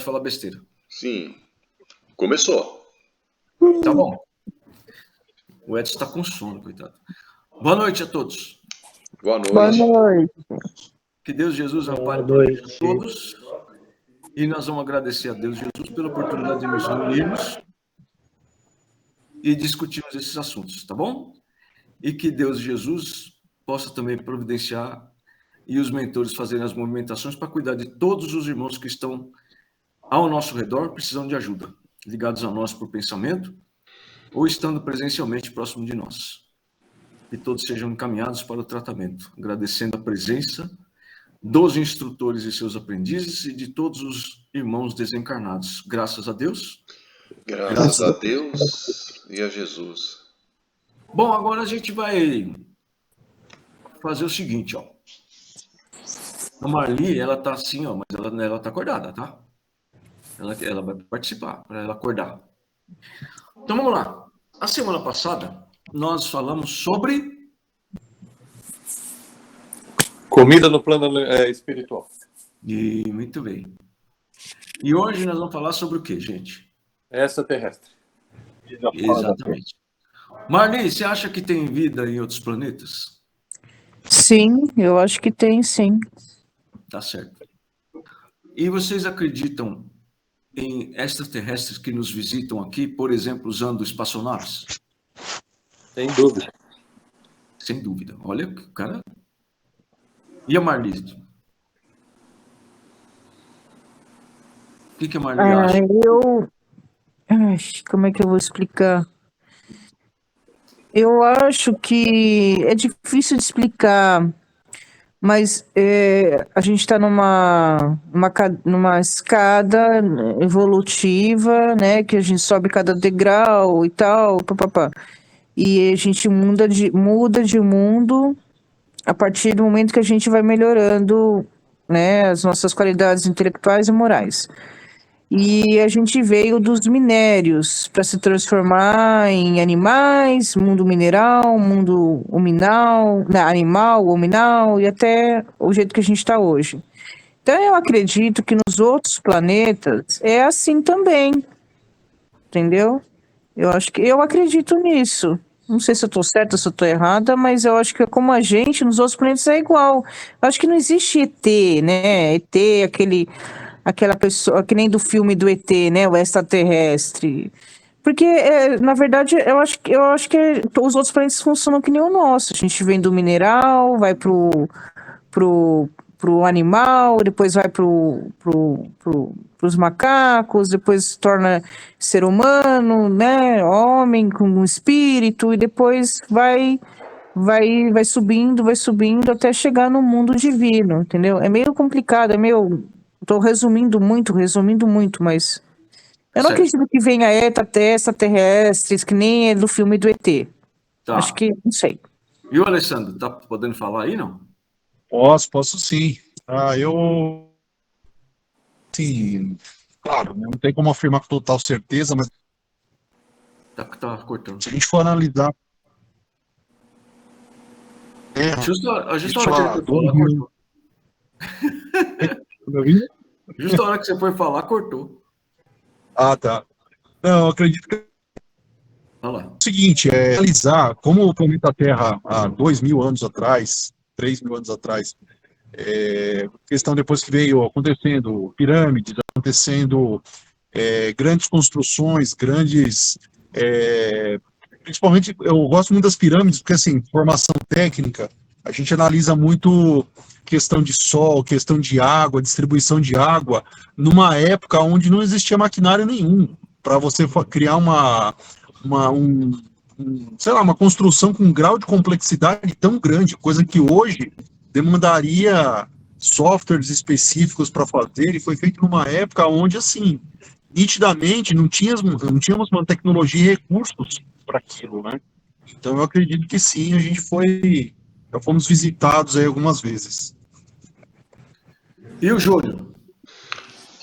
falar besteira. Sim. Começou. Tá bom. O Edson está com sono, coitado. Boa noite a todos. Boa noite. Boa noite. Que Deus Jesus ampare Boa a noite. todos. E nós vamos agradecer a Deus Jesus pela oportunidade de nos reunirmos e discutirmos esses assuntos, tá bom? E que Deus Jesus possa também providenciar e os mentores fazerem as movimentações para cuidar de todos os irmãos que estão ao nosso redor precisando de ajuda, ligados a nós por pensamento ou estando presencialmente próximo de nós. Que todos sejam encaminhados para o tratamento, agradecendo a presença dos instrutores e seus aprendizes e de todos os irmãos desencarnados. Graças a Deus. Graças a Deus e a Jesus. Bom, agora a gente vai fazer o seguinte, ó. A Marli, ela tá assim, ó, mas ela tá acordada, tá? Ela vai participar, para ela acordar. Então, vamos lá. A semana passada, nós falamos sobre... Comida no plano espiritual. E muito bem. E hoje nós vamos falar sobre o quê, gente? Extraterrestre. Exatamente. Marli, você acha que tem vida em outros planetas? Sim, eu acho que tem, sim. Tá certo. E vocês acreditam em extraterrestres que nos visitam aqui, por exemplo, usando espaçonaves? Sem dúvida. Sem dúvida. Olha, cara. E a Marli? O que a Marli acha? Como é que eu vou explicar? Eu acho que é difícil de explicar, mas a gente está numa escada evolutiva, né? Que a gente sobe cada degrau e tal, papapá. E a gente muda de mundo a partir do momento que a gente vai melhorando, né, as nossas qualidades intelectuais e morais. E a gente veio dos minérios para se transformar em animais, mundo mineral, mundo hominal, animal, hominal e até o jeito que a gente está hoje. Então eu acredito que nos outros planetas é assim também, entendeu? Eu acredito nisso. Não sei se eu estou certa, se eu estou errada, mas eu acho que como a gente, nos outros planetas é igual. Eu acho que não existe ET, né? ET, aquela pessoa, que nem do filme do ET, né? O extraterrestre. Porque, na verdade, eu acho que os outros planetas funcionam que nem o nosso. A gente vem do mineral, vai pro animal, depois vai pros macacos, depois se torna ser humano, né, homem com um espírito, e depois vai subindo até chegar no mundo divino, entendeu? É meio complicado, tô resumindo muito, mas eu não Certo. acredito que venha extraterrestres, que nem é do filme do ET. Tá. Acho que, não sei. E o Alessandro, tá podendo falar aí, não? Posso sim. Sim, claro, não tem como afirmar com total certeza, mas Tá cortando. se a gente for analisar. Justo a hora que ele foi falar, cortou. Justo a hora que você foi falar, cortou. Ah, tá. Não, eu acredito que Olha lá. é o seguinte, analisar como o planeta Terra há 2.000 anos atrás, 3.000 anos atrás, questão depois que veio acontecendo pirâmides, acontecendo grandes construções, principalmente, eu gosto muito das pirâmides, porque assim, formação técnica, a gente analisa muito questão de sol, questão de água, distribuição de água, numa época onde não existia maquinário nenhum, para você criar sei lá, uma construção com um grau de complexidade tão grande, coisa que hoje demandaria softwares específicos para fazer, e foi feito numa época onde, assim, nitidamente não tínhamos uma tecnologia e recursos para aquilo, né? Então eu acredito que sim, já fomos visitados aí algumas vezes. E o Júlio?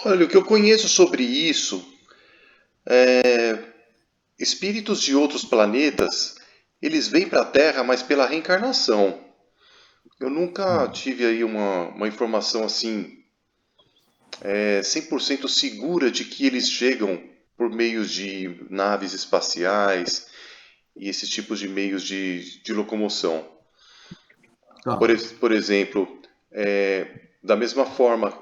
Olha, o que eu conheço sobre isso espíritos de outros planetas, eles vêm para a Terra, mas pela reencarnação. Eu nunca tive aí uma informação assim 100% segura de que eles chegam por meios de naves espaciais e esses tipos de meios de locomoção. Tá. Por exemplo, da mesma forma,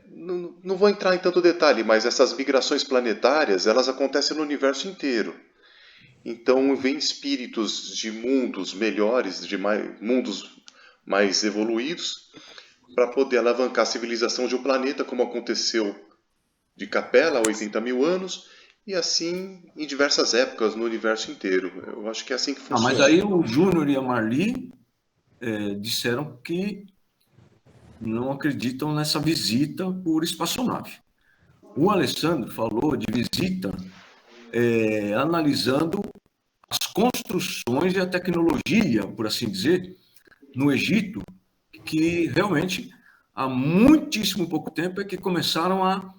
não vou entrar em tanto detalhe, mas essas migrações planetárias, elas acontecem no universo inteiro. Então, vem espíritos de mundos melhores, mundos mais evoluídos, para poder alavancar a civilização de um planeta, como aconteceu de Capela há 80 mil anos, e assim em diversas épocas no universo inteiro. Eu acho que é assim que funciona. Mas aí o Júnior e a Marli disseram que não acreditam nessa visita por espaçonave. O Alessandro falou de visita analisando as construções e a tecnologia, por assim dizer, no Egito, que realmente há muitíssimo pouco tempo é que começaram a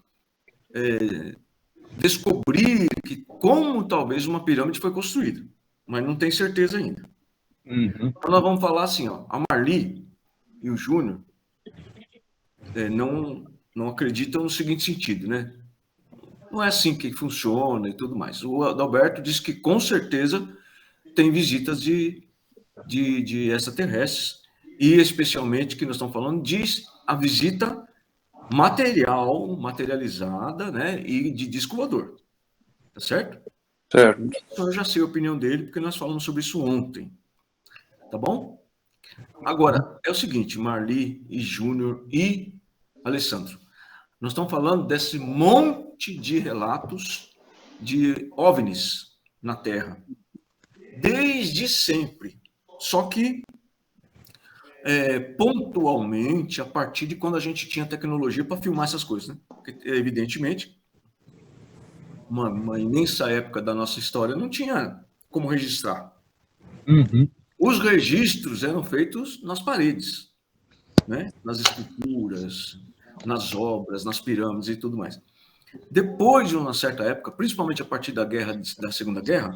descobrir como talvez uma pirâmide foi construída, mas não tem certeza ainda. Então nós vamos falar assim, ó, a Marli e o Júnior não acreditam no seguinte sentido, né? Não é assim que funciona e tudo mais. O Adalberto disse que com certeza tem visitas de extraterrestres, e especialmente que nós estamos falando de a visita materializada, né, e de disco voador. Tá certo? Certo. Então eu já sei a opinião dele, porque nós falamos sobre isso ontem. Tá bom? Agora, é o seguinte, Marli e Júnior e Alessandro, nós estamos falando desse monte de relatos de OVNIs na Terra, desde sempre. Só que pontualmente, a partir de quando a gente tinha tecnologia para filmar essas coisas, né? Porque, evidentemente, uma imensa época da nossa história não tinha como registrar. Os registros eram feitos nas paredes, né? Nas esculturas, nas obras, nas pirâmides e tudo mais. Depois de uma certa época, principalmente a partir da Segunda Guerra,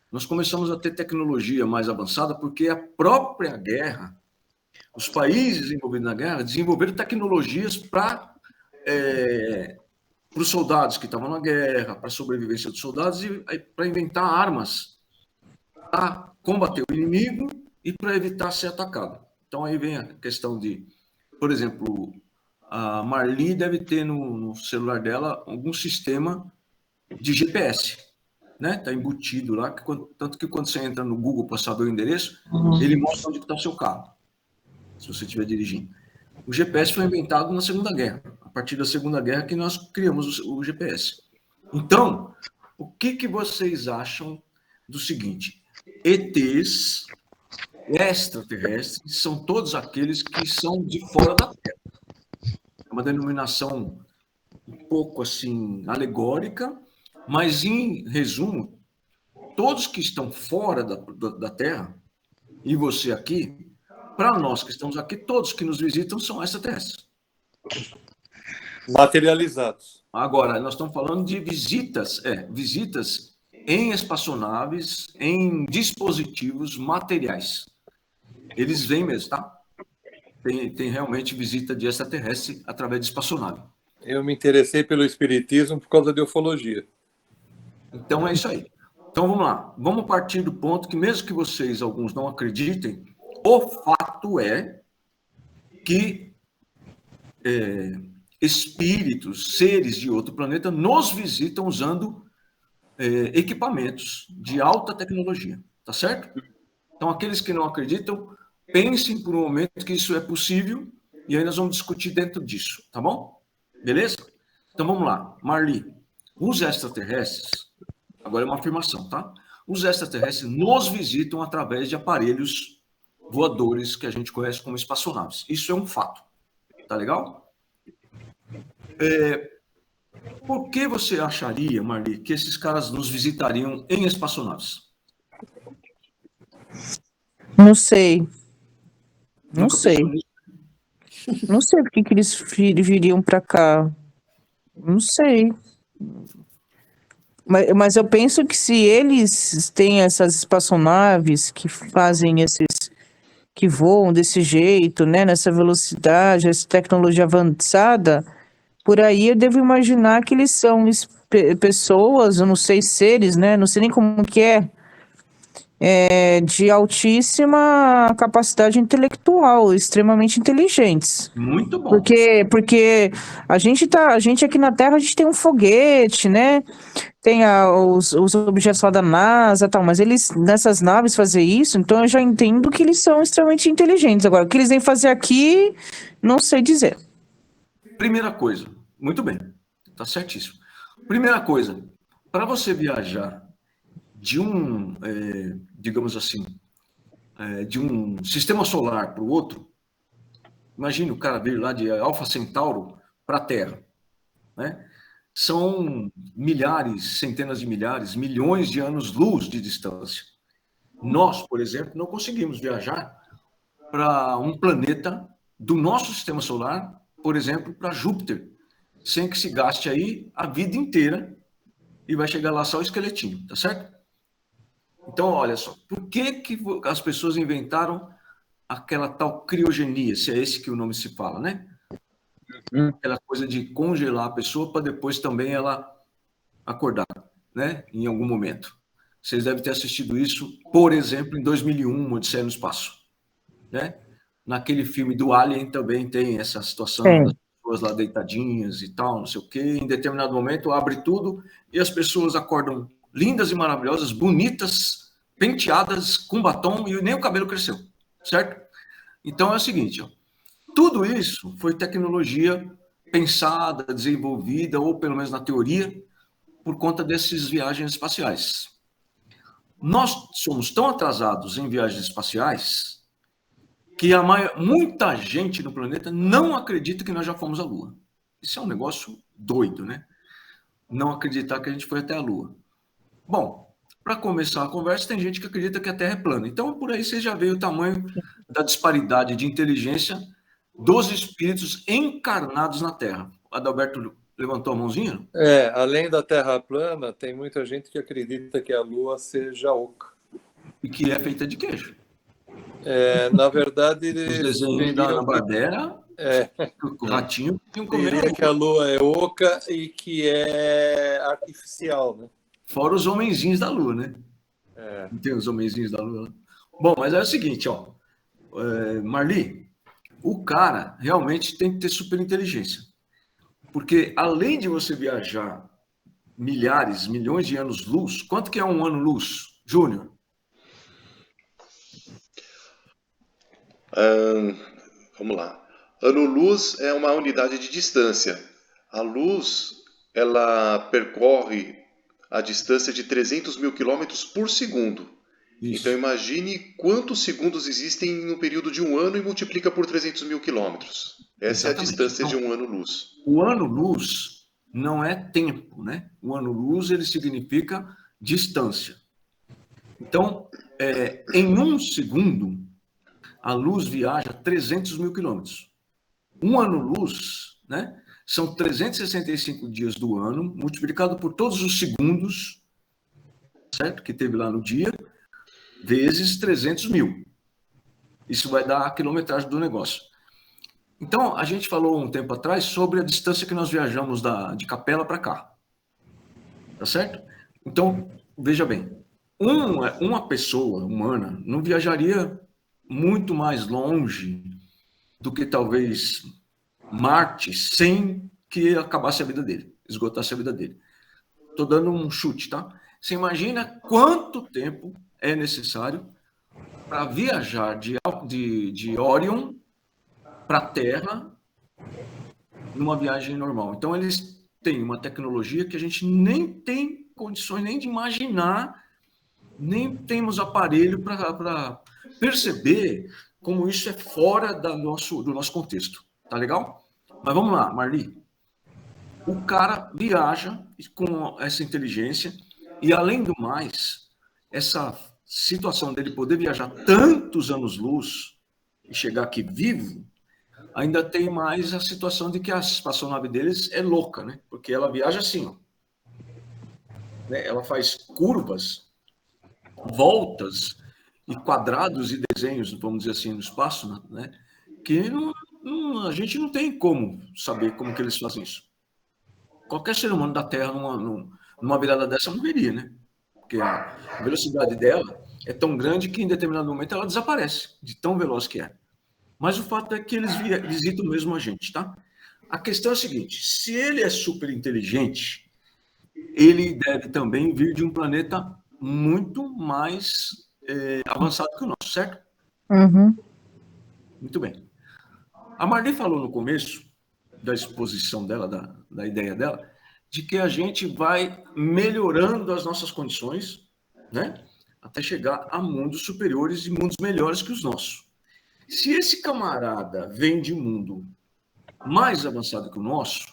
nós começamos a ter tecnologia mais avançada, porque a própria guerra, os países envolvidos na guerra, desenvolveram tecnologias para os soldados que estavam na guerra, para a sobrevivência dos soldados e para inventar armas para combater o inimigo e para evitar ser atacado. Então aí vem a questão de, por exemplo, a Marli deve ter no celular dela algum sistema de GPS, né? Está embutido lá, tanto que quando você entra no Google para saber o endereço, ele mostra onde está o seu carro, se você estiver dirigindo. O GPS foi inventado na Segunda Guerra, a partir da Segunda Guerra que nós criamos o GPS. Então, o que vocês acham do seguinte? ETs extraterrestres são todos aqueles que são de fora da Terra. É uma denominação um pouco assim alegórica, mas em resumo, todos que estão fora da Terra, e você aqui, para nós que estamos aqui, todos que nos visitam são extraterrestres. Materializados. Agora, nós estamos falando de visitas em espaçonaves, em dispositivos materiais. Eles vêm mesmo, tá? Tem realmente visita de extraterrestre através de espaçonave. Eu me interessei pelo espiritismo por causa de ufologia. Então é isso aí. Então vamos lá. Vamos partir do ponto que, mesmo que vocês, alguns, não acreditem, o fato é que espíritos, seres de outro planeta, nos visitam usando equipamentos de alta tecnologia. Tá certo? Então, aqueles que não acreditam, pensem por um momento que isso é possível e aí nós vamos discutir dentro disso, tá bom? Beleza? Então, vamos lá. Marli, os extraterrestres, agora é uma afirmação, tá? Os extraterrestres nos visitam através de aparelhos voadores que a gente conhece como espaçonaves. Isso é um fato. Tá legal? Por que você acharia, Marli, que esses caras nos visitariam em espaçonaves? Não sei. Não sei. Não sei por que eles viriam para cá. Não sei. Mas eu penso que se eles têm essas espaçonaves que fazem que voam desse jeito, né, nessa velocidade, essa tecnologia avançada, por aí, eu devo imaginar que eles são pessoas, eu não sei, seres, né? Não sei nem como que de altíssima capacidade intelectual, extremamente inteligentes. Muito bom. Porque a gente aqui na Terra, a gente tem um foguete, né? Tem os objetos lá da NASA e tal, mas eles, nessas naves, fazer isso, então eu já entendo que eles são extremamente inteligentes. Agora, o que eles vêm fazer aqui, não sei dizer. Primeira coisa, muito bem, tá certíssimo. Primeira coisa, para você viajar de um, digamos assim, de um sistema solar para o outro, imagine o cara vir lá de Alfa Centauro para a Terra, né? São milhares, centenas de milhares, milhões de anos-luz de distância. Nós, por exemplo, não conseguimos viajar para um planeta do nosso sistema solar, por exemplo, para Júpiter, sem que se gaste aí a vida inteira e vai chegar lá só o esqueletinho, tá certo? Então, olha só, por que as pessoas inventaram aquela tal criogenia, se é esse que o nome se fala, né? Aquela coisa de congelar a pessoa para depois também ela acordar, né? Em algum momento. Vocês devem ter assistido isso, por exemplo, em 2001, Odisseia no Espaço, né? Naquele filme do Alien também tem essa situação das pessoas lá deitadinhas e tal, não sei o quê. Em determinado momento abre tudo e as pessoas acordam lindas e maravilhosas, bonitas, penteadas, com batom e nem o cabelo cresceu, certo? Então é o seguinte, ó, tudo isso foi tecnologia pensada, desenvolvida, ou pelo menos na teoria, por conta dessas viagens espaciais. Nós somos tão atrasados em viagens espaciais que muita gente no planeta não acredita que nós já fomos à Lua. Isso é um negócio doido, né? Não acreditar que a gente foi até a Lua. Bom, para começar a conversa, tem gente que acredita que a Terra é plana. Então, por aí você já vê o tamanho da disparidade de inteligência dos espíritos encarnados na Terra. O Adalberto levantou a mãozinha? Além da Terra plana, tem muita gente que acredita que a Lua seja oca. E que é feita de queijo. Na verdade, os desenhos da Barbera, o ratinho tinha diria que a Lua é oca e que é artificial, né? Fora os homenzinhos da Lua, né? Não tem os homenzinhos da Lua. Bom, mas é o seguinte, ó. Marli, o cara realmente tem que ter super inteligência. Porque além de você viajar milhares, milhões de anos-luz, quanto que é um ano-luz, Júnior? Vamos lá. Ano-luz é uma unidade de distância. A luz, ela percorre a distância de 300 mil quilômetros por segundo. Isso. Então imagine quantos segundos existem no período de um ano e multiplica por 300 mil quilômetros. Essa Exatamente. É a distância de um ano-luz. O ano-luz não é tempo, né? O ano-luz, ele significa distância. Então, em um segundo, a luz viaja 300 mil quilômetros. Um ano-luz, né? São 365 dias do ano, multiplicado por todos os segundos, certo? Que teve lá no dia, vezes 300 mil. Isso vai dar a quilometragem do negócio. Então, a gente falou um tempo atrás sobre a distância que nós viajamos de Capela para cá. Tá certo? Então, veja bem, uma pessoa humana não viajaria muito mais longe do que talvez Marte sem que acabasse a vida dele, esgotasse a vida dele. Estou dando um chute, tá? Você imagina quanto tempo é necessário para viajar de Orion para a Terra numa viagem normal. Então, eles têm uma tecnologia que a gente nem tem condições nem de imaginar, nem temos aparelho para perceber como isso é fora do nosso contexto. Tá legal? Mas vamos lá, Marli. O cara viaja com essa inteligência e, além do mais, essa situação dele poder viajar tantos anos-luz e chegar aqui vivo, ainda tem mais a situação de que a espaçonave deles é louca, né? Porque ela viaja assim, ó. Né? Ela faz curvas, voltas e quadrados e desenhos, vamos dizer assim, no espaço, né? Que a gente não tem como saber como que eles fazem isso. qualquer ser humano da Terra, numa virada dessa, morreria, né? Porque a velocidade dela é tão grande que em determinado momento ela desaparece, de tão veloz que é. Mas o fato é que eles visitam mesmo a gente, tá? A questão é a seguinte: se ele é super inteligente, ele deve também vir de um planeta muito mais avançado que o nosso, certo? Uhum. Muito bem. A Marli falou no começo da exposição dela, da ideia dela, de que a gente vai melhorando as nossas condições, né? Até chegar a mundos superiores e mundos melhores que os nossos. Se esse camarada vem de um mundo mais avançado que o nosso,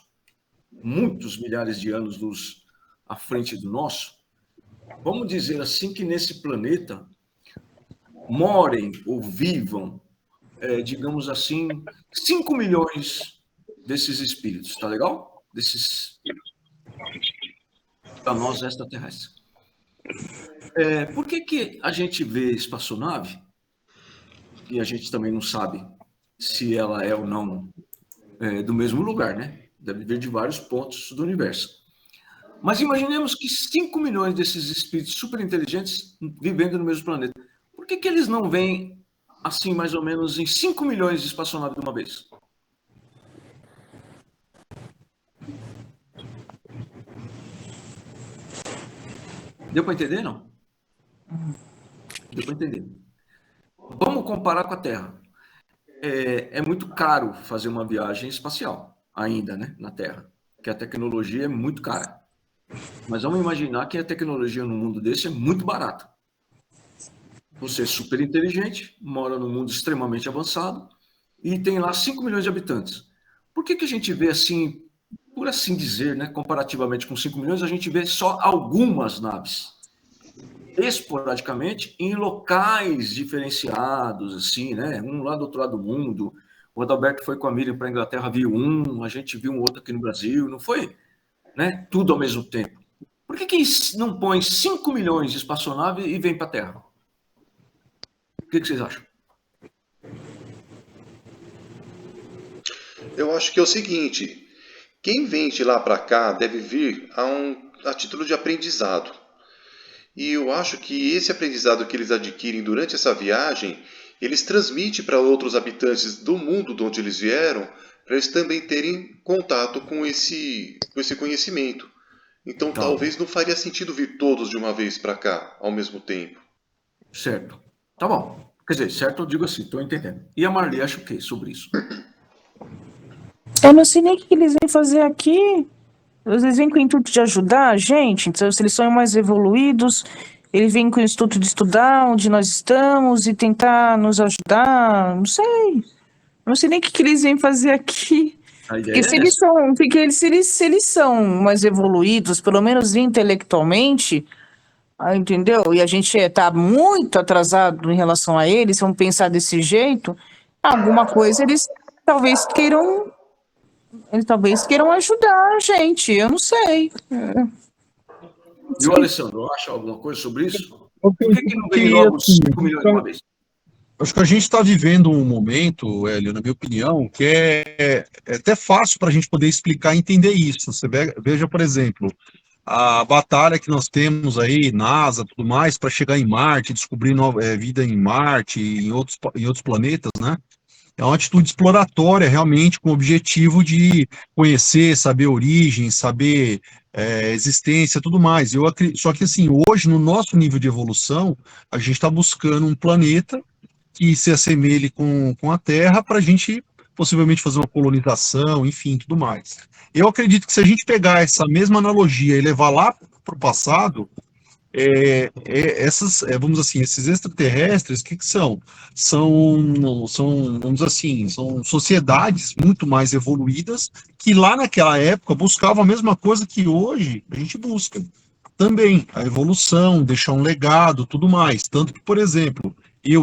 muitos milhares de anos à frente do nosso, vamos dizer assim que nesse planeta morem ou vivam, digamos assim, 5 milhões desses espíritos, tá legal? Desses para nós extraterrestres. Por que a gente vê espaçonave e a gente também não sabe se ela é ou não do mesmo lugar, né? Deve vir de vários pontos do universo. Mas imaginemos que 5 milhões desses espíritos super inteligentes vivendo no mesmo planeta. Por que eles não vêm assim, mais ou menos, em 5 milhões de espaçonaves de uma vez? Deu para entender, não? Deu para entender. Vamos comparar com a Terra. É muito caro fazer uma viagem espacial, ainda, né, na Terra, porque a tecnologia é muito cara. Mas vamos imaginar que a tecnologia no mundo desse é muito barata. Você é super inteligente, mora num mundo extremamente avançado e tem lá 5 milhões de habitantes. Por que a gente vê assim, por assim dizer, né, comparativamente com 5 milhões, a gente vê só algumas naves? Esporadicamente, em locais diferenciados, assim, né? Um lá do outro lado do mundo. O Adalberto foi com a Miriam para a Inglaterra, viu um, a gente viu um outro aqui no Brasil, não foi? Né? Tudo ao mesmo tempo. Por que não põe 5 milhões de espaçonave e vem para a Terra? O que vocês acham? Eu acho que é o seguinte: quem vem de lá para cá deve vir a título de aprendizado. E eu acho que esse aprendizado que eles adquirem durante essa viagem, eles transmitem para outros habitantes do mundo de onde eles vieram, para eles também terem contato com esse conhecimento. Então talvez não faria sentido vir todos de uma vez para cá, ao mesmo tempo. Certo. Tá bom. Quer dizer, certo eu digo assim, estou entendendo. E a Marli acha o quê sobre isso? Eu não sei nem o que eles vêm fazer aqui. Eles vêm com o intuito de ajudar a gente. Então, se eles são mais evoluídos, eles vêm com o intuito de estudar onde nós estamos e tentar nos ajudar. Não sei. Não sei nem o que eles vêm fazer aqui. Porque se eles são mais evoluídos, pelo menos intelectualmente, entendeu? E a gente está muito atrasado em relação a eles, vamos pensar desse jeito, alguma coisa eles talvez queiram ajudar a gente, eu não sei. E o Alessandro, acha alguma coisa sobre isso? Por que não vem logo 5 milhões de uma vez? Acho que a gente está vivendo um momento, Hélio, na minha opinião, que é até fácil para a gente poder explicar e entender isso. Você veja, por exemplo, a batalha que nós temos aí, NASA, tudo mais, para chegar em Marte, descobrir vida em Marte e em outros planetas, né? É uma atitude exploratória, realmente, com o objetivo de conhecer, saber a origem, saber existência, tudo mais. Só que, assim, hoje, no nosso nível de evolução, a gente está buscando um planeta que se assemelhe com a Terra para a gente possivelmente fazer uma colonização, enfim, tudo mais. Eu acredito que se a gente pegar essa mesma analogia e levar lá para o passado, vamos assim, esses extraterrestres, o que são? Vamos assim, são sociedades muito mais evoluídas que lá naquela época buscavam a mesma coisa que hoje a gente busca. Também a evolução, deixar um legado, tudo mais. Tanto que, por exemplo,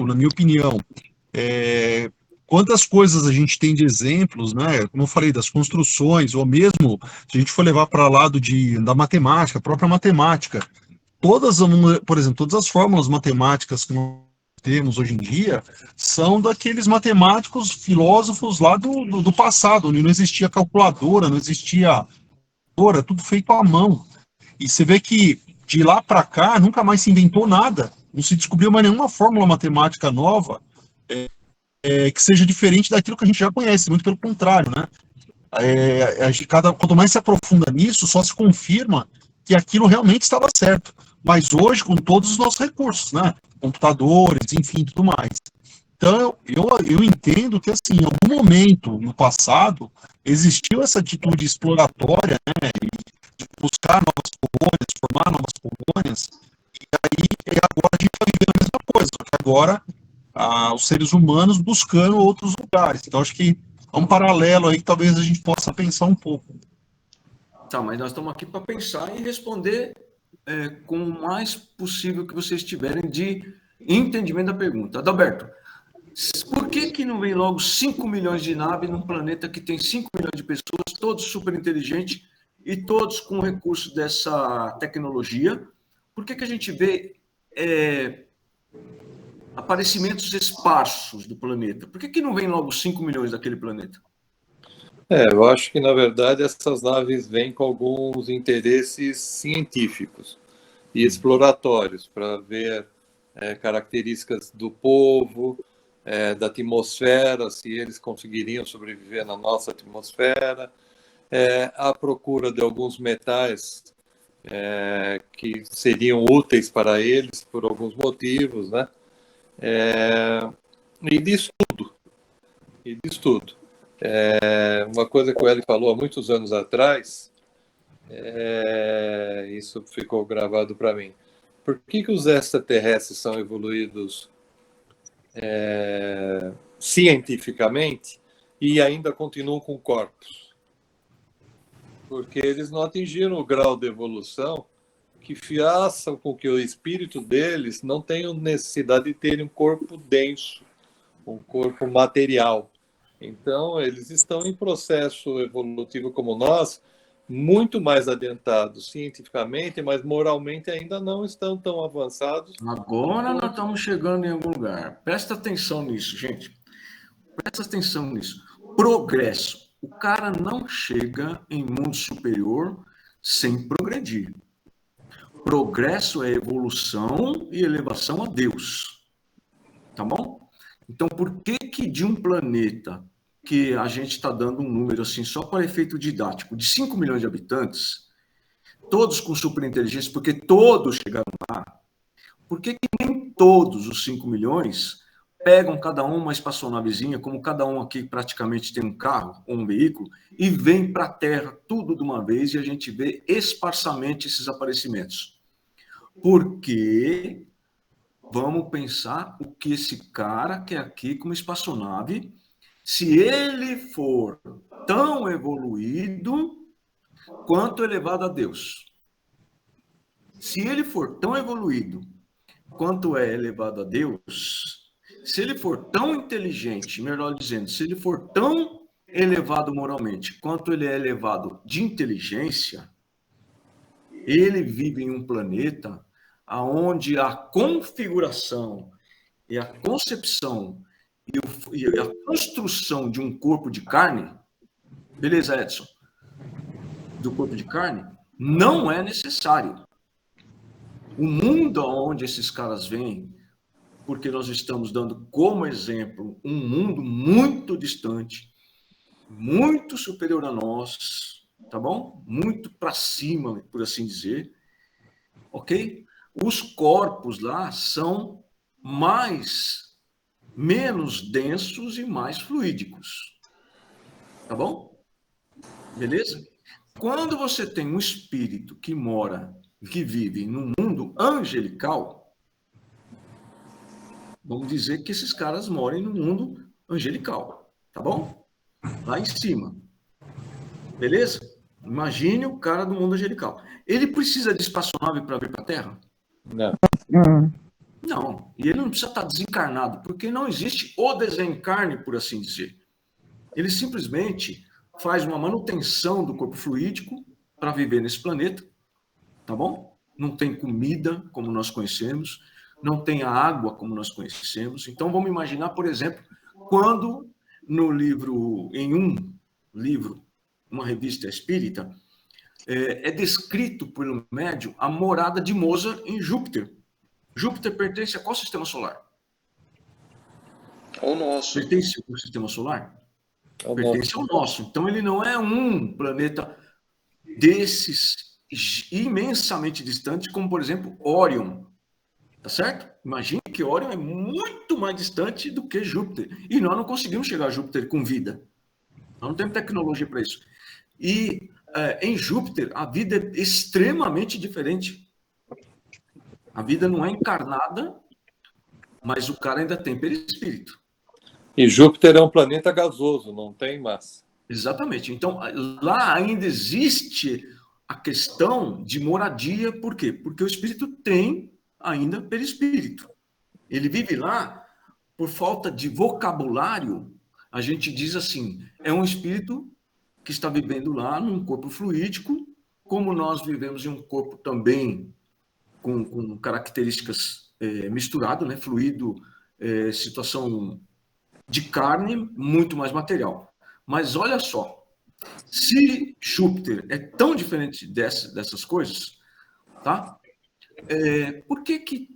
na minha opinião, quantas coisas a gente tem de exemplos, né? Como eu falei, das construções, ou mesmo se a gente for levar para o lado da matemática, a própria matemática, por exemplo, todas as fórmulas matemáticas que nós temos hoje em dia são daqueles matemáticos, filósofos lá do passado, onde não existia calculadora, não existia tudo feito à mão. E você vê que de lá para cá nunca mais se inventou nada, não se descobriu mais nenhuma fórmula matemática nova que seja diferente daquilo que a gente já conhece, muito pelo contrário, né? Quanto mais se aprofunda nisso, só se confirma que aquilo realmente estava certo. Mas hoje, com todos os nossos recursos, né? Computadores, enfim, tudo mais. Então, eu entendo que, assim, em algum momento no passado, existiu essa atitude exploratória, né? De buscar novas colônias, formar novas colônias, e agora a gente está vivendo a mesma coisa, só que agora os seres humanos buscando outros lugares. Então, acho que é um paralelo aí que talvez a gente possa pensar um pouco. Tá, mas nós estamos aqui para pensar e responder com o mais possível que vocês tiverem de entendimento da pergunta. Adalberto, por que não vem logo 5 milhões de naves num planeta que tem 5 milhões de pessoas, todos super inteligentes e todos com recursos dessa tecnologia? Por que a gente vê aparecimentos esparsos do planeta? Por que não vem logo 5 milhões daquele planeta? Eu acho que, na verdade, essas naves vêm com alguns interesses científicos e exploratórios para ver características do povo, da atmosfera, se eles conseguiriam sobreviver na nossa atmosfera, à procura de alguns metais que seriam úteis para eles por alguns motivos, né? E disso tudo. Uma coisa que o Eli falou há muitos anos atrás, isso ficou gravado para mim. Por que os extraterrestres são evoluídos cientificamente e ainda continuam com corpos? Porque eles não atingiram o grau de evolução que façam com que o espírito deles não tenha necessidade de ter um corpo denso, um corpo material. Então, eles estão em processo evolutivo como nós, muito mais adiantados cientificamente, mas moralmente ainda não estão tão avançados. Agora nós estamos chegando em algum lugar. Presta atenção nisso, gente. Presta atenção nisso. Progresso. O cara não chega em mundo superior sem progredir. Progresso é evolução e elevação a Deus. Tá bom? Então, por que de um planeta que a gente está dando um número assim, só para efeito didático, de 5 milhões de habitantes, todos com superinteligência, porque todos chegaram lá, por que nem todos os 5 milhões pegam cada um uma espaçonavezinha, como cada um aqui praticamente tem um carro ou um veículo, e vem para a Terra tudo de uma vez e a gente vê esparsamente esses aparecimentos? Porque vamos pensar o que esse cara quer aqui com uma espaçonave, se ele for tão evoluído quanto elevado a Deus. Se ele for tão evoluído quanto é elevado a Deus, se ele for tão inteligente, melhor dizendo, se ele for tão elevado moralmente quanto ele é elevado de inteligência, ele vive em um planeta onde a configuração e a concepção e a construção de um corpo de carne, beleza, Edson? Do corpo de carne, não é necessário. O mundo onde esses caras vêm, porque nós estamos dando como exemplo um mundo muito distante, muito superior a nós, tá bom? Muito para cima, por assim dizer, ok? Os corpos lá são menos densos e mais fluídicos, tá bom? Beleza? Quando você tem um espírito que vive no mundo angelical, vamos dizer que esses caras morem no mundo angelical, tá bom? Lá em cima. Beleza? Imagine o cara do mundo angelical. Ele precisa de espaçonave para vir para a Terra? Não. Não. E ele não precisa estar desencarnado, porque não existe o desencarne, por assim dizer. Ele simplesmente faz uma manutenção do corpo fluídico para viver nesse planeta, tá bom? Não tem comida como nós conhecemos, não tem a água como nós conhecemos. Então vamos imaginar, por exemplo, quando em um livro, uma revista espírita, é descrito pelo médium a morada de Mozart em Júpiter. Júpiter pertence a qual sistema solar? Ao nosso. Pertence ao sistema solar? Ao Pertence ao nosso. Então, ele não é um planeta desses imensamente distante, como, por exemplo, Órion. Tá certo? Imagine que Órion é muito mais distante do que Júpiter. E nós não conseguimos chegar a Júpiter com vida. Nós não temos tecnologia para isso. E em Júpiter, a vida é extremamente diferente. A vida não é encarnada, mas o cara ainda tem perispírito. E Júpiter é um planeta gasoso, não tem massa. Exatamente. Então, lá ainda existe a questão de moradia. Por quê? Porque o espírito tem ainda perispírito. Ele vive lá por falta de vocabulário. A gente diz assim, é um espírito que está vivendo lá num corpo fluídico, como nós vivemos em um corpo também com características misturado, né? Fluido, situação de carne, muito mais material. Mas olha só, se Júpiter é tão diferente dessas coisas, tá? Por que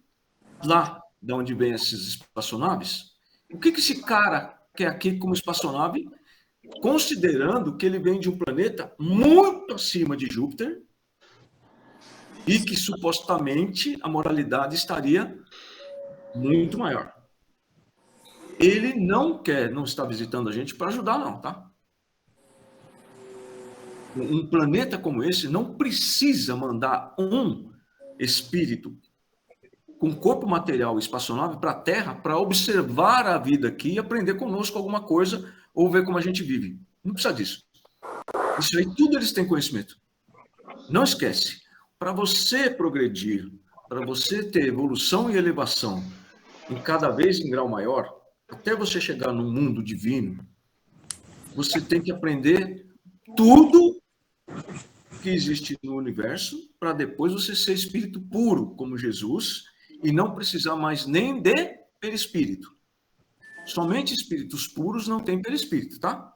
lá, de onde vem essas espaçonaves, o que esse cara quer aqui como espaçonave, considerando que ele vem de um planeta muito acima de Júpiter e que supostamente a moralidade estaria muito maior? Ele não está visitando a gente para ajudar, não, tá? Um planeta como esse não precisa mandar um espírito com corpo material espaçonave para a Terra para observar a vida aqui e aprender conosco alguma coisa ou ver como a gente vive. Não precisa disso. Isso aí tudo eles têm conhecimento. Não esquece, para você progredir, para você ter evolução e elevação em cada vez em grau maior, até você chegar no mundo divino, você tem que aprender tudo que existe no universo para depois você ser espírito puro, como Jesus, e não precisar mais nem de perispírito. Somente espíritos puros não têm perispírito, tá?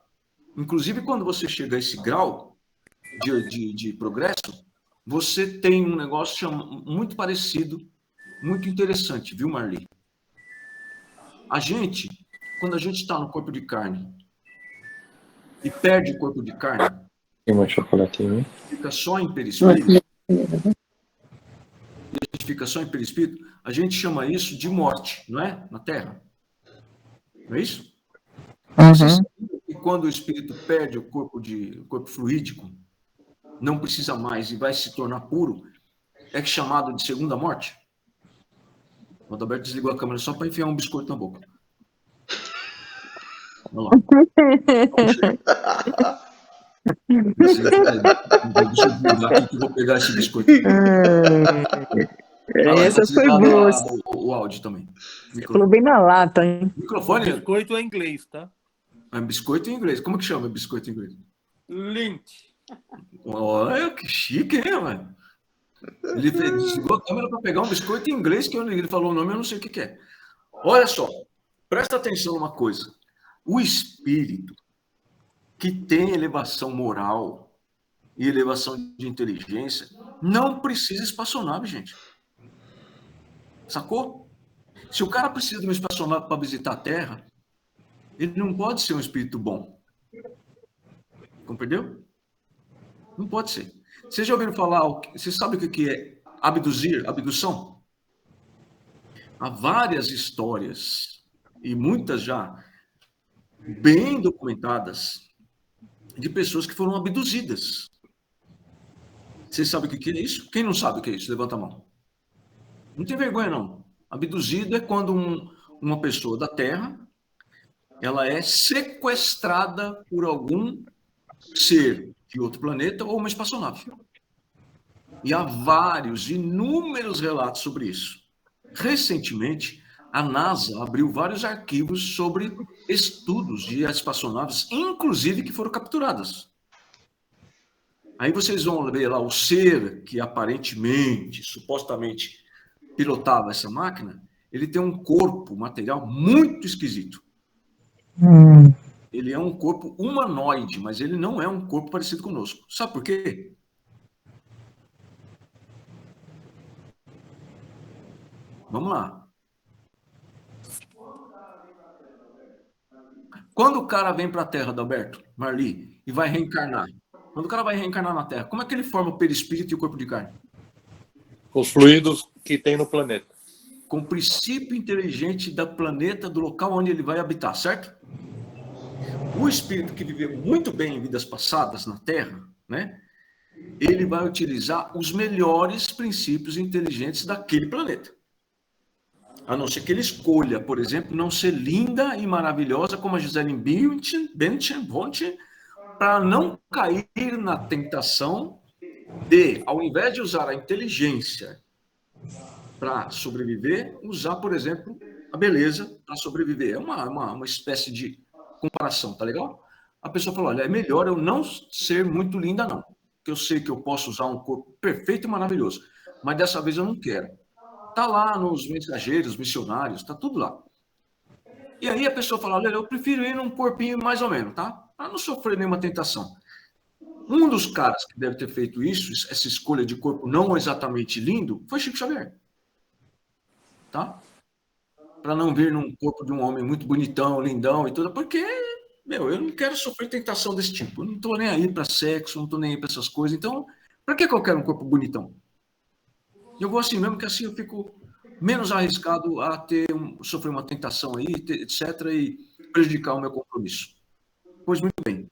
Inclusive, quando você chega a esse grau de progresso, você tem um negócio muito parecido, muito interessante, viu, Marli? Quando a gente está no corpo de carne e perde o corpo de carne, Tem um chocolatinho, hein? fica só em perispírito, a gente chama isso de morte, não é? Na Terra. Não é isso? Você sabe que quando o espírito perde o corpo fluídico, não precisa mais e vai se tornar puro, é chamado de segunda morte? O Adalberto desligou a câmera só para enfiar um biscoito na boca. Vamos lá. Deixa eu desligar aqui que eu vou pegar esse biscoito. Essa foi boa. O áudio também. Você falou bem na lata, hein? Microfone? Biscoito é inglês, tá? É biscoito em inglês. Como que chama biscoito em inglês? Lint. Olha, que chique, hein, mano? Ele desligou a câmera para pegar um biscoito em inglês, que ele falou o nome, eu não sei o que é. Olha só, presta atenção numa coisa. O espírito que tem elevação moral e elevação de inteligência não precisa espaçonave, gente. Sacou? Se o cara precisa de uma espaçonave para visitar a Terra, ele não pode ser um espírito bom. Compreendeu? Não pode ser. Vocês já ouviram falar, você sabe o que é abduzir, abdução? Há várias histórias, e muitas já bem documentadas, de pessoas que foram abduzidas. Vocês sabem o que é isso? Quem não sabe o que é isso? Levanta a mão. Não tem vergonha, não. Abduzido é quando uma pessoa da Terra ela é sequestrada por algum ser de outro planeta ou uma espaçonave. E há inúmeros relatos sobre isso. Recentemente, a NASA abriu vários arquivos sobre estudos de espaçonaves, inclusive que foram capturadas. Aí vocês vão ver lá o ser que aparentemente, supostamente, pilotava essa máquina, ele tem um corpo material muito esquisito. Ele é um corpo humanoide, mas ele não é um corpo parecido conosco. Sabe por quê? Vamos lá. Quando o cara vem para a Terra, Adalberto, Marli, e vai reencarnar, quando o cara vai reencarnar na Terra, como é que ele forma o perispírito e o corpo de carne? Com os fluidos que tem no planeta. Com o princípio inteligente do planeta, do local onde ele vai habitar, certo? O espírito que viveu muito bem em vidas passadas na Terra, né? Ele vai utilizar os melhores princípios inteligentes daquele planeta. A não ser que ele escolha, por exemplo, não ser linda e maravilhosa como a Gisele Bündchen, para não cair na tentação de, ao invés de usar a inteligência para sobreviver, usar, por exemplo, a beleza para sobreviver. É uma espécie de comparação, tá legal? A pessoa falou, olha, é melhor eu não ser muito linda, não. Porque eu sei que eu posso usar um corpo perfeito e maravilhoso, mas dessa vez eu não quero. Tá lá nos mensageiros, missionários, tá tudo lá. E aí a pessoa fala, olha, eu prefiro ir num corpinho mais ou menos, tá? Para não sofrer nenhuma tentação. Um dos caras que deve ter feito isso, essa escolha de corpo não exatamente lindo, foi Chico Xavier. Tá? Para não vir num corpo de um homem muito bonitão, lindão e tudo, porque, eu não quero sofrer tentação desse tipo. Eu não estou nem aí para sexo, não estou nem aí para essas coisas. Então, para que eu quero um corpo bonitão? Eu vou assim mesmo, que assim eu fico menos arriscado a sofrer uma tentação aí, etc., e prejudicar o meu compromisso. Pois muito bem.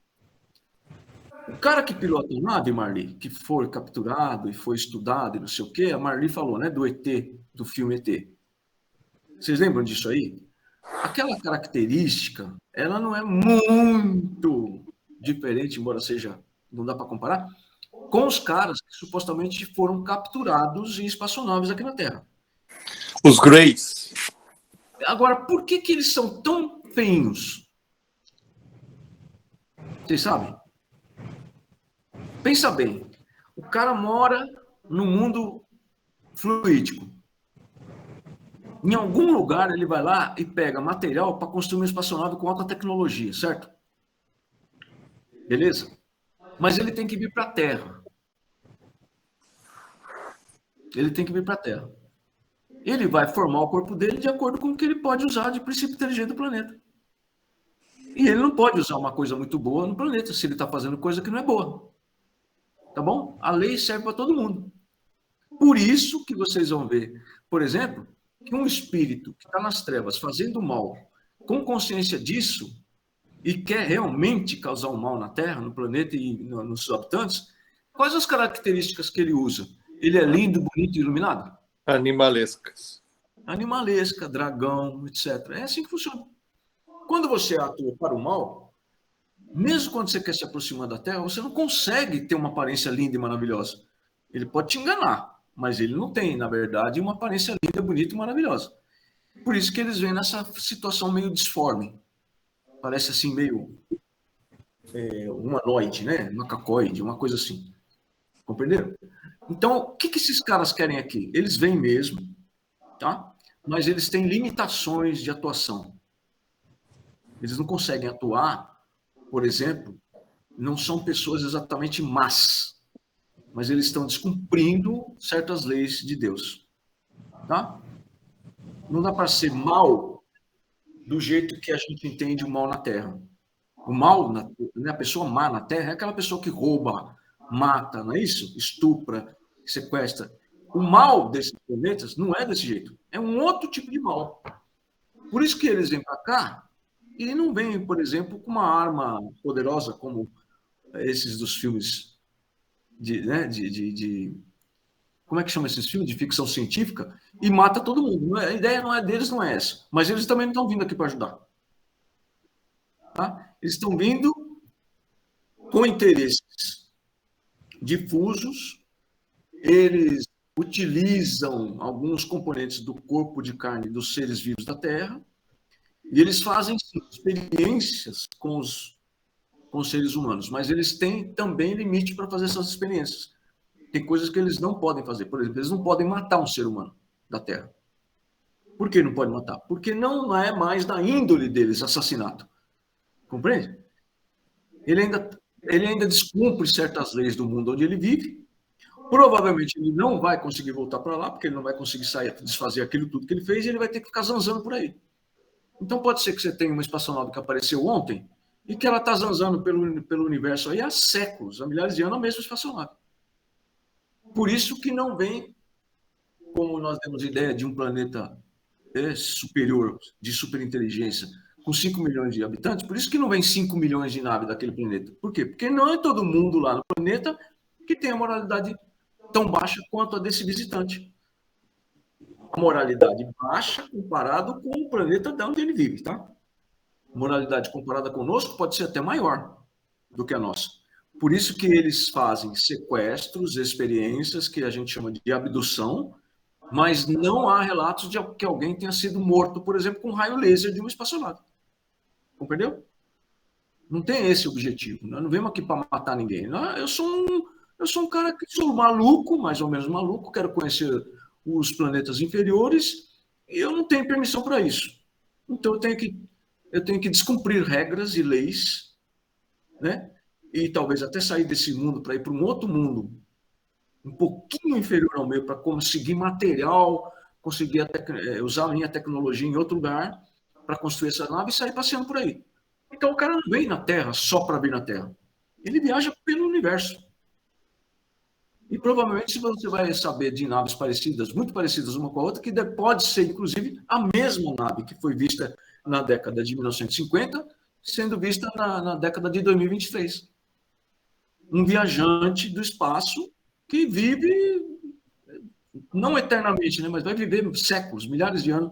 O cara que pilota a nave, Marli, que foi capturado e foi estudado e não sei o quê, a Marli falou, né, do ET, do filme ET. Vocês lembram disso aí? Aquela característica, ela não é muito diferente, embora seja, não dá para comparar, com os caras que supostamente foram capturados em espaçonaves aqui na Terra. Os Greys. Agora, por que eles são tão feinhos? Vocês sabem? Pensa bem. O cara mora no mundo fluídico. Em algum lugar ele vai lá e pega material para construir uma espaçonave com alta tecnologia, certo? Beleza? Mas ele tem que vir para a Terra. Ele tem que vir para a Terra. Ele vai formar o corpo dele de acordo com o que ele pode usar de princípio inteligente do planeta. E ele não pode usar uma coisa muito boa no planeta se ele está fazendo coisa que não é boa. Tá bom? A lei serve para todo mundo. Por isso que vocês vão ver, por exemplo, que um espírito que está nas trevas fazendo mal, com consciência disso, e quer realmente causar um mal na Terra, no planeta e nos seus habitantes, quais as características que ele usa? Ele é lindo, bonito e iluminado? Animalescas. Animalesca, dragão, etc. É assim que funciona. Quando você atua para o mal, mesmo quando você quer se aproximar da Terra, você não consegue ter uma aparência linda e maravilhosa. Ele pode te enganar, mas ele não tem, na verdade, uma aparência linda, bonita e maravilhosa. Por isso que eles vêm nessa situação meio disforme. Parece assim, meio humanoide, né? Macacoide, uma coisa assim. Compreenderam? Então, o que esses caras querem aqui? Eles vêm mesmo, tá? Mas eles têm limitações de atuação. Eles não conseguem atuar, por exemplo, não são pessoas exatamente más, mas eles estão descumprindo certas leis de Deus, tá? Não dá para ser mal do jeito que a gente entende o mal na Terra. O mal, né, a pessoa má na Terra é aquela pessoa que rouba, mata, não é isso? Estupra, sequestra. O mal desses planetas não é desse jeito. É um outro tipo de mal. Por isso que eles vêm para cá e não vêm, por exemplo, com uma arma poderosa como esses dos filmes como é que chama esses filmes? De ficção científica, e mata todo mundo. A ideia não é deles, não é essa. Mas eles também não estão vindo aqui para ajudar. Tá? Eles estão vindo com interesses difusos, eles utilizam alguns componentes do corpo de carne dos seres vivos da Terra, e eles fazem experiências com os seres humanos, mas eles têm também limite para fazer essas experiências. Tem coisas que eles não podem fazer. Por exemplo, eles não podem matar um ser humano da Terra. Por que não podem matar? Porque não é mais da índole deles assassinato. Compreende? Ele ainda descumpre certas leis do mundo onde ele vive. Provavelmente ele não vai conseguir voltar para lá, porque ele não vai conseguir sair, desfazer aquilo tudo que ele fez, e ele vai ter que ficar zanzando por aí. Então pode ser que você tenha uma espaçonave que apareceu ontem e que ela está zanzando pelo universo aí há séculos, há milhares de anos, a mesma espaçonave. Por isso que não vem, como nós temos ideia de um planeta superior, de superinteligência, com 5 milhões de habitantes, por isso que não vem 5 milhões de naves daquele planeta. Por quê? Porque não é todo mundo lá no planeta que tem a moralidade tão baixa quanto a desse visitante. A moralidade baixa comparado com o planeta de onde ele vive, tá? A moralidade comparada conosco pode ser até maior do que a nossa. Por isso que eles fazem sequestros, experiências que a gente chama de abdução, mas não há relatos de que alguém tenha sido morto, por exemplo, com um raio laser de uma espaçonave. Compreendeu? Não tem esse objetivo. Nós não vemos aqui para matar ninguém. Eu sou um cara que sou maluco, mais ou menos maluco, quero conhecer os planetas inferiores e eu não tenho permissão para isso. Então eu tenho que descumprir regras e leis, né? E talvez até sair desse mundo para ir para um outro mundo um pouquinho inferior ao meu, para conseguir material, conseguir usar a minha tecnologia em outro lugar para construir essa nave e sair passeando por aí. Então o cara não vem na Terra só para vir na Terra. Ele viaja pelo universo. E provavelmente você vai saber de naves parecidas, muito parecidas uma com a outra, que pode ser, inclusive, a mesma nave que foi vista na década de 1950, sendo vista na década de 2023. Um viajante do espaço que vive, não eternamente, né, mas vai viver séculos, milhares de anos,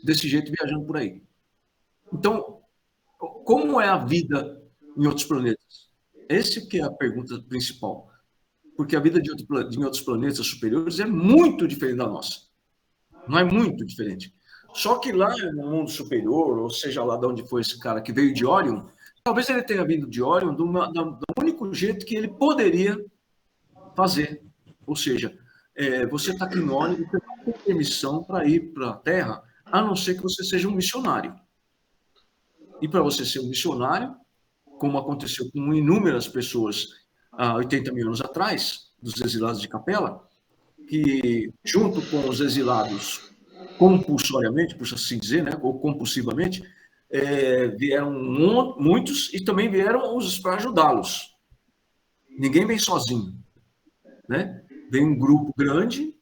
desse jeito, viajando por aí. Então, como é a vida em outros planetas? Essa que é a pergunta principal. Porque a vida de outros planetas superiores é muito diferente da nossa. Não é muito diferente. Só que lá no mundo superior, ou seja lá de onde foi esse cara que veio de Orion, talvez ele tenha vindo de Orion do único jeito que ele poderia fazer. Ou seja, você está aqui no Orion e você não tem permissão para ir para a Terra, a não ser que você seja um missionário. E para você ser um missionário, como aconteceu com inúmeras pessoas há 80 mil anos atrás, dos exilados de Capela, que, junto com os exilados compulsoriamente, por assim dizer, né, ou compulsivamente, vieram muitos e também vieram os para ajudá-los. Ninguém vem sozinho, né? Vem um grupo grande,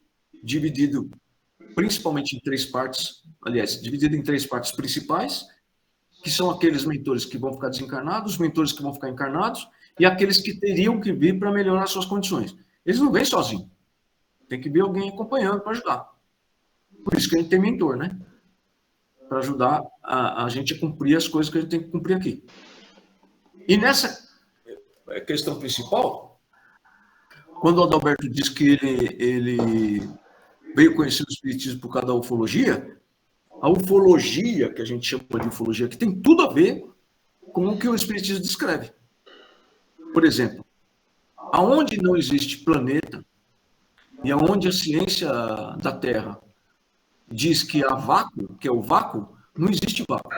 dividido principalmente em 3 partes, aliás, dividido em 3 partes principais, que são aqueles mentores que vão ficar desencarnados, os mentores que vão ficar encarnados, e aqueles que teriam que vir para melhorar suas condições. Eles não vêm sozinhos. Tem que vir alguém acompanhando para ajudar. Por isso que a gente tem mentor, né? Para ajudar a gente a cumprir as coisas que a gente tem que cumprir aqui. E nessa questão principal, quando o Adalberto diz que ele veio conhecer o Espiritismo por causa da ufologia, a ufologia, que a gente chama de ufologia, que tem tudo a ver com o que o Espiritismo descreve. Por exemplo, aonde não existe planeta e aonde a ciência da Terra diz que há vácuo, que é o vácuo, não existe vácuo.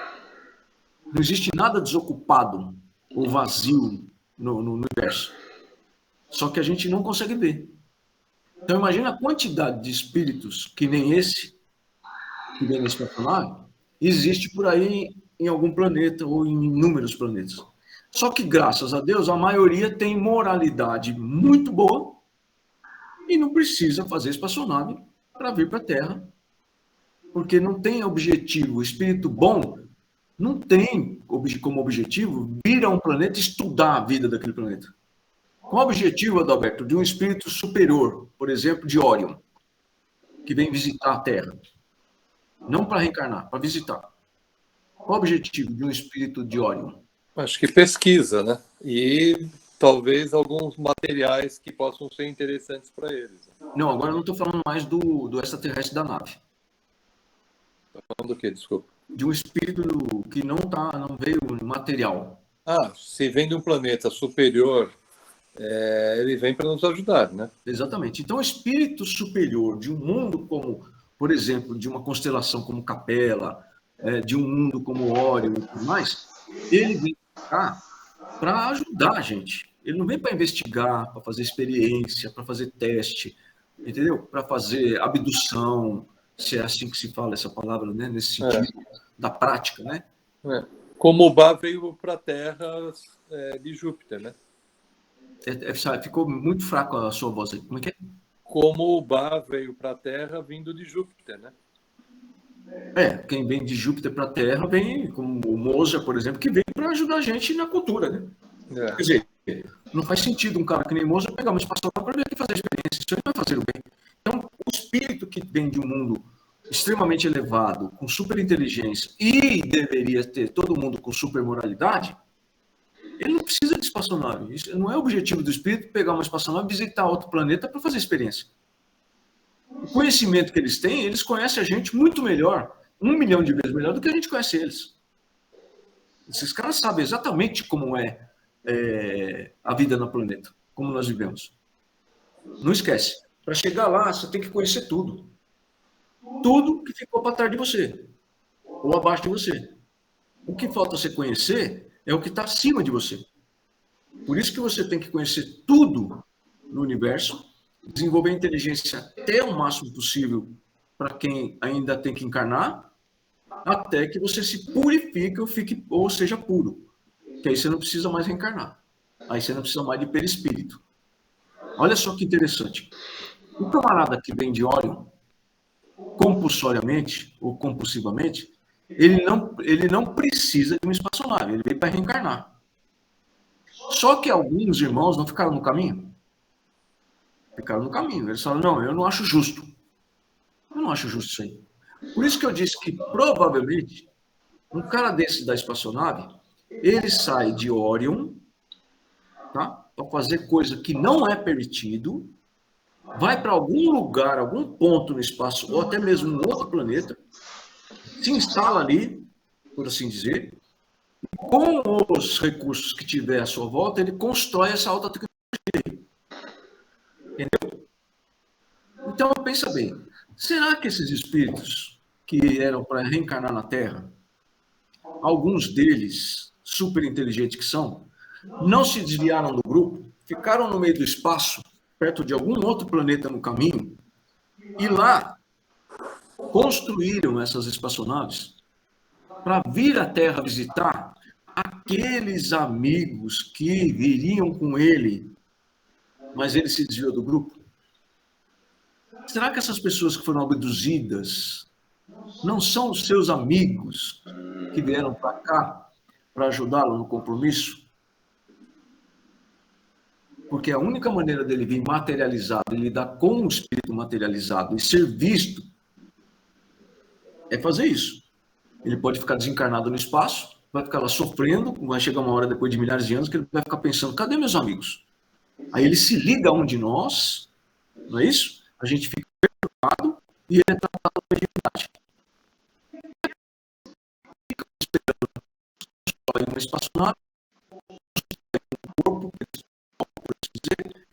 Não existe nada desocupado ou vazio no universo. Só que a gente não consegue ver. Então imagina a quantidade de espíritos que nem esse, que vem nesse personagem, existe por aí em algum planeta ou em inúmeros planetas. Só que, graças a Deus, a maioria tem moralidade muito boa e não precisa fazer espaçonave para vir para a Terra, porque não tem objetivo. O espírito bom não tem como objetivo vir a um planeta e estudar a vida daquele planeta. Qual o objetivo, Adalberto, de um espírito superior, por exemplo, de Orion, que vem visitar a Terra? Não para reencarnar, para visitar. Qual o objetivo de um espírito de Orion? Acho que pesquisa, né? E talvez alguns materiais que possam ser interessantes para eles. Não, agora eu não estou falando mais do extraterrestre da nave. Está falando do quê? Desculpa. De um espírito que não veio material. Se vem de um planeta superior, ele vem para nos ajudar, né? Exatamente. Então, o espírito superior de um mundo como, por exemplo, de uma constelação como Capela, de um mundo como Órion e tudo mais, ele vem cá para ajudar a gente. Ele não vem para investigar, para fazer experiência, para fazer teste, entendeu? Para fazer abdução, se é assim que se fala essa palavra, né? Nesse sentido, da prática, né? Como o Bá veio para a Terra de Júpiter, né? Ficou muito fraco a sua voz aí. Como é que é? Como o Bá veio para a Terra vindo de Júpiter, né? Quem vem de Júpiter para a Terra vem, como o Mozart, por exemplo, que vem para ajudar a gente na cultura, né? Quer dizer, não faz sentido um cara que nem Mozart pegar uma espaçonave para vir aqui fazer a experiência. Isso aí não vai fazer o bem. Então, o espírito que vem de um mundo extremamente elevado, com super inteligência, e deveria ter todo mundo com super moralidade, ele não precisa de espaçonave. Isso não é o objetivo do espírito pegar uma espaçonave e visitar outro planeta para fazer experiência. O conhecimento que eles têm, eles conhecem a gente muito melhor, 1 milhão de vezes melhor do que a gente conhece eles. Esses caras sabem exatamente como é a vida no planeta, como nós vivemos. Não esquece. Para chegar lá, você tem que conhecer tudo. Tudo que ficou para trás de você, ou abaixo de você. O que falta você conhecer é o que está acima de você. Por isso que você tem que conhecer tudo no universo, desenvolver inteligência até o máximo possível para quem ainda tem que encarnar, até que você se purifique ou seja puro. Que aí você não precisa mais reencarnar. Aí você não precisa mais de perispírito. Olha só que interessante. O camarada que vem de Órion, compulsoriamente ou compulsivamente, ele não precisa de uma espaçonave, ele veio para reencarnar. Só que alguns irmãos não ficaram no caminho. Ficaram no caminho. Eles falaram, não, eu não acho justo. Eu não acho justo isso aí. Por isso que eu disse que, provavelmente, um cara desse da espaçonave, ele sai de Órion, tá? Para fazer coisa que não é permitido, vai para algum lugar, algum ponto no espaço, ou até mesmo um outro planeta, se instala ali, por assim dizer, e com os recursos que tiver à sua volta, ele constrói essa alta tecnologia. Entendeu? Então, pensa bem, será que esses espíritos que eram para reencarnar na Terra, alguns deles, super inteligentes que são, não se desviaram do grupo, ficaram no meio do espaço, perto de algum outro planeta no caminho, e lá construíram essas espaçonaves para vir à Terra visitar aqueles amigos que viriam com ele, mas ele se desviou do grupo? Será que essas pessoas que foram abduzidas não são os seus amigos que vieram para cá para ajudá-lo no compromisso? Porque a única maneira dele vir materializado, ele lidar com o espírito materializado e ser visto, é fazer isso. Ele pode ficar desencarnado no espaço, vai ficar lá sofrendo, vai chegar uma hora depois de milhares de anos que ele vai ficar pensando, cadê meus amigos? Aí ele se liga a um de nós, não é isso? A gente fica perturbado e ele é tratado com dignidade. Fica esperando uma espaçonave, um corpo, por assim dizer,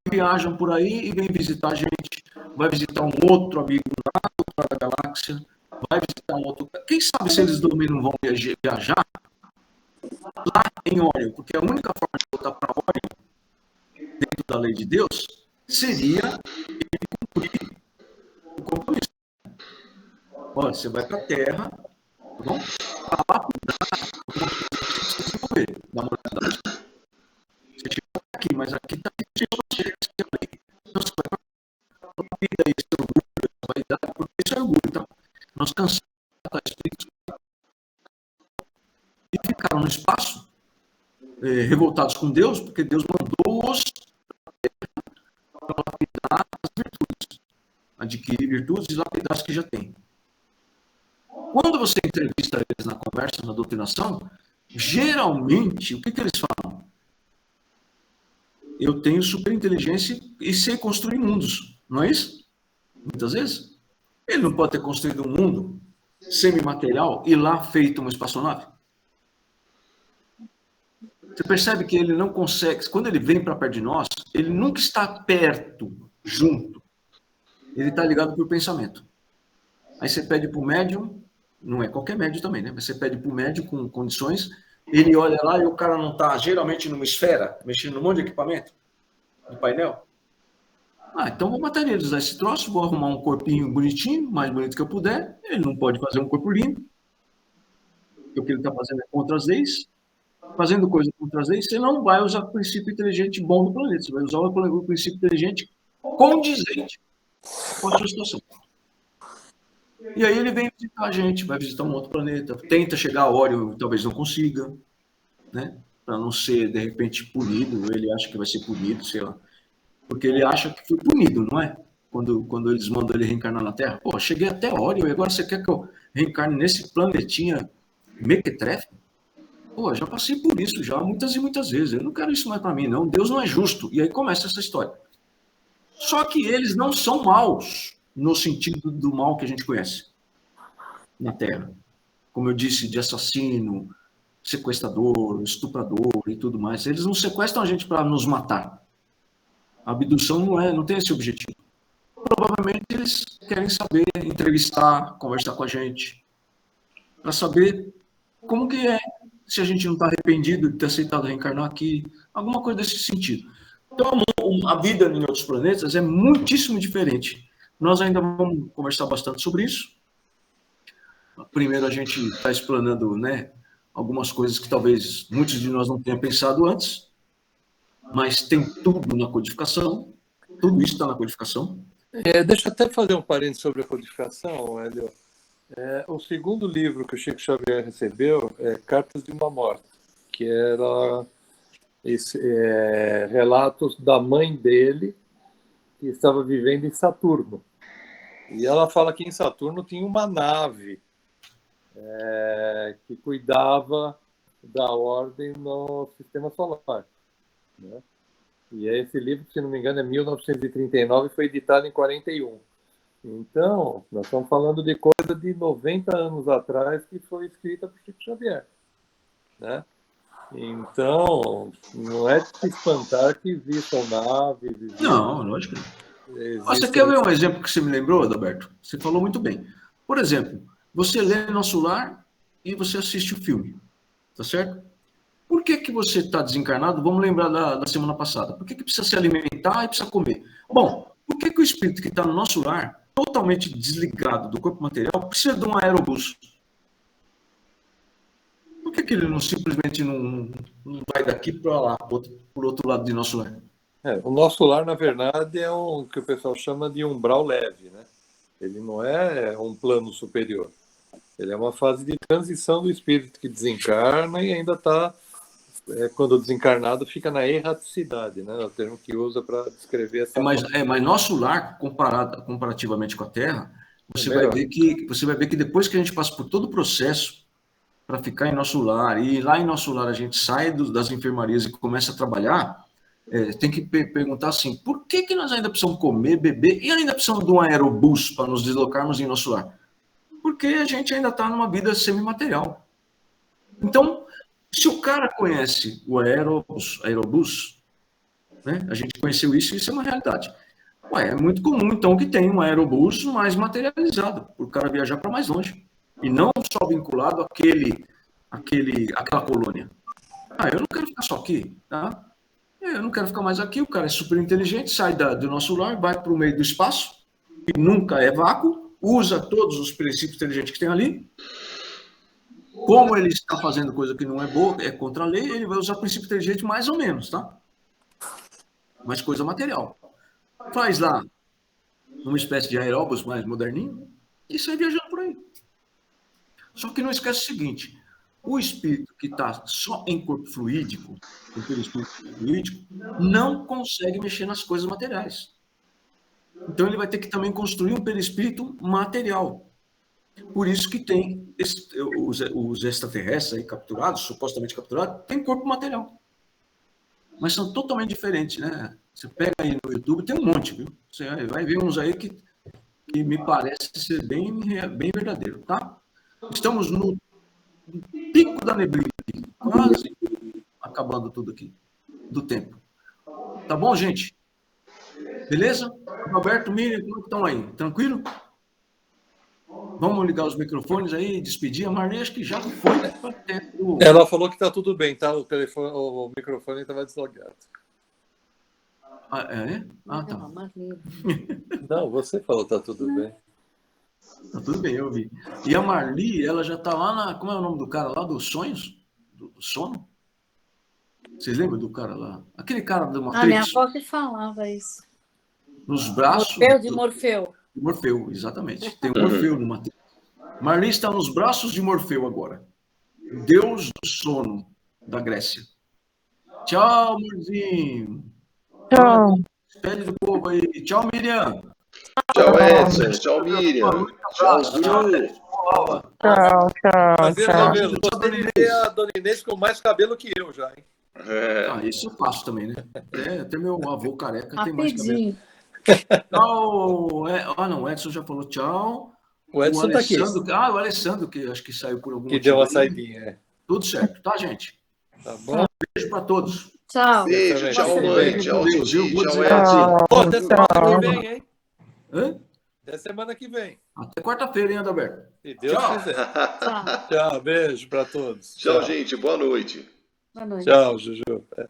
viajam por aí e vêm visitar a gente, vai visitar um outro amigo lá do outro lado da galáxia, vai visitar um outro. Quem sabe se eles também não vão viajar lá em Órion, porque a única forma de voltar para Órion, dentro da lei de Deus, seria ele cumprir o compromisso. Olha, você vai para a Terra, tá bom? Para lapidar o compromisso que você desenvolver, na moralidade. Você chega aqui, mas aqui está você. Então você vai para lapida esse orgulho, essa vaidade, porque isso é orgulho, tá? Nós cansamos de tratar espíritos e ficaram no espaço, revoltados com Deus, porque Deus mandou-os para lapidar as virtudes, adquirir virtudes e lapidar as que já têm. Quando você entrevista eles na conversa, na doutrinação, geralmente, o que eles falam? Eu tenho superinteligência e sei construir mundos, não é isso? Muitas vezes. Ele não pode ter construído um mundo semimaterial e lá feito uma espaçonave? Você percebe que ele não consegue, quando ele vem para perto de nós, ele nunca está perto, junto. Ele está ligado por pensamento. Aí você pede para o médium, não é qualquer médium também, né? Mas você pede para o médium com condições ele olha lá e o cara não está geralmente numa esfera, mexendo num monte de equipamento, de painel. Então vou materializar esse troço, vou arrumar um corpinho bonitinho, mais bonito que eu puder. Ele não pode fazer um corpo lindo, porque o que ele está fazendo é contra as leis. Fazendo coisa contra as leis, você não vai usar o princípio inteligente bom do planeta, você vai usar o princípio inteligente condizente com a sua situação. E aí ele vem visitar a gente, vai visitar um outro planeta, tenta chegar a Órion, talvez não consiga, né? Para não ser, de repente, punido, ele acha que vai ser punido, sei lá. Porque ele acha que foi punido, não é? Quando eles mandam ele reencarnar na Terra. Pô, cheguei até Órion e agora você quer que eu reencarne nesse planetinha mequetrefe? Pô, já passei por isso já muitas e muitas vezes. Eu não quero isso mais para mim, não. Deus não é justo. E aí começa essa história. Só que eles não são maus no sentido do mal que a gente conhece na Terra. Como eu disse, de assassino, sequestrador, estuprador e tudo mais. Eles não sequestram a gente para nos matar. A abdução não tem esse objetivo. Provavelmente eles querem saber, entrevistar, conversar com a gente, para saber como que é, se a gente não está arrependido de ter aceitado reencarnar aqui, alguma coisa desse sentido. Então, a vida em outros planetas é muitíssimo diferente. Nós ainda vamos conversar bastante sobre isso. Primeiro, a gente está explanando, né, algumas coisas que talvez muitos de nós não tenham pensado antes, mas tem tudo na codificação, tudo isso está na codificação. Deixa eu até fazer um parênteses sobre a codificação, Hélio. O segundo livro que o Chico Xavier recebeu é Cartas de uma Morta, que era relatos da mãe dele, que estava vivendo em Saturno. E ela fala que em Saturno tinha uma nave que cuidava da ordem no sistema solar, né? E esse livro, se não me engano, é 1939 e foi editado em 41. Então, nós estamos falando de coisa de 90 anos atrás que foi escrita por Chico Xavier, né? Então, não é de se espantar que existam naves. Não, lógico. Você quer ver um exemplo que você me lembrou, Adalberto? Você falou muito bem. Por exemplo, você lê Nosso Lar e você assiste o filme, tá certo? Por que você está desencarnado? Vamos lembrar da semana passada. Por que precisa se alimentar e precisa comer? Bom, por que o espírito que está no nosso lar, totalmente desligado do corpo material, precisa de um aerobus? Por que ele não simplesmente não vai daqui para lá, por outro lado de nosso lar? O nosso lar, na verdade, é o que o pessoal chama de umbral leve, né? Ele não é um plano superior. Ele é uma fase de transição do espírito que desencarna e ainda está, quando desencarnado, fica na erraticidade, né? É o termo que usa para descrever essa... Mas nosso lar, comparativamente com a Terra, você vai ver que depois que a gente passa por todo o processo para ficar em nosso lar, e lá em nosso lar a gente sai das enfermarias e começa a trabalhar, tem que perguntar assim, por que nós ainda precisamos comer, beber e ainda precisamos de um aerobus para nos deslocarmos em nosso lar? Porque a gente ainda está numa vida semimaterial. Então, se o cara conhece o aerobus, né, a gente conheceu isso e isso é uma realidade. É muito comum, então, que tenha um aerobus mais materializado, para o cara viajar para mais longe. E não só vinculado àquela colônia. Eu não quero ficar só aqui, tá? Eu não quero ficar mais aqui, o cara é super inteligente, sai do nosso lar, vai para o meio do espaço, que nunca é vácuo, usa todos os princípios inteligentes que tem ali. Como ele está fazendo coisa que não é boa, é contra a lei, ele vai usar o princípio inteligente mais ou menos, tá? Mas coisa material. Faz lá uma espécie de aeróbus mais moderninho e sai viajando por aí. Só que não esquece o seguinte, o espírito que está só em corpo fluídico, o perispírito fluídico, não consegue mexer nas coisas materiais. Então ele vai ter que também construir um perispírito material. Por isso que tem os extraterrestres aí capturados, supostamente capturados, tem corpo material. Mas são totalmente diferentes, né? Você pega aí no YouTube, tem um monte, viu? Você vai ver uns aí que me parece ser bem verdadeiro, tá? Estamos no pico da neblina, quase acabando tudo aqui, do tempo. Tá bom, gente? Beleza? Roberto, Miriam, como estão aí? Tranquilo? Vamos ligar os microfones aí, despedir. A Marli acho que já foi para dentro. Ela falou que tá tudo bem, tá? O microfone estava deslogado. Ah, é? Ah, tá. Não, Marli. Não, você falou tá tudo bem. Tá tudo bem, eu vi. E a Marli, ela já tá lá na... Como é o nome do cara lá? Dos sonhos? Do sono? Vocês lembram do cara lá? Aquele cara do Ah, minha Matrix. avó que falava isso. Nos braços... Morfeu de Morfeu. Morfeu, exatamente. Tem o Morfeu no Matrix. Marli está nos braços de Morfeu agora. Deus do sono da Grécia. Tchau, amorzinho. Tchau. Despede do povo aí. Tchau, Miriam. Tchau, Edson. Tchau, Miriam. Tchau, Ju. Tchau, Mas tchau. cabelo, a Dona Inês com mais cabelo que eu já, hein? É. Ah, isso eu faço também, né? Até meu avô careca tem mais cabelo. Rapidinho. Tchau. Ah, não, o Edson já falou tchau. O Edson tá aqui. Alessandro, o Alessandro, que acho que saiu por algum Que motivo deu uma aí. saidinha, é. Tudo certo, tá, gente? Tá bom? Beijo para todos. Tchau. Beijo, tchau, mãe. Tchau, Deus, Didi. vou Tchau, dizer Edson. Pô, até semana que vem, hein? Hã? Até semana que vem. Até quarta-feira, hein, Adalberto? Se Deus Tchau. quiser. Tchau. Tchau, beijo pra todos. Tchau, gente. Boa noite. Boa noite. Tchau, Juju. É.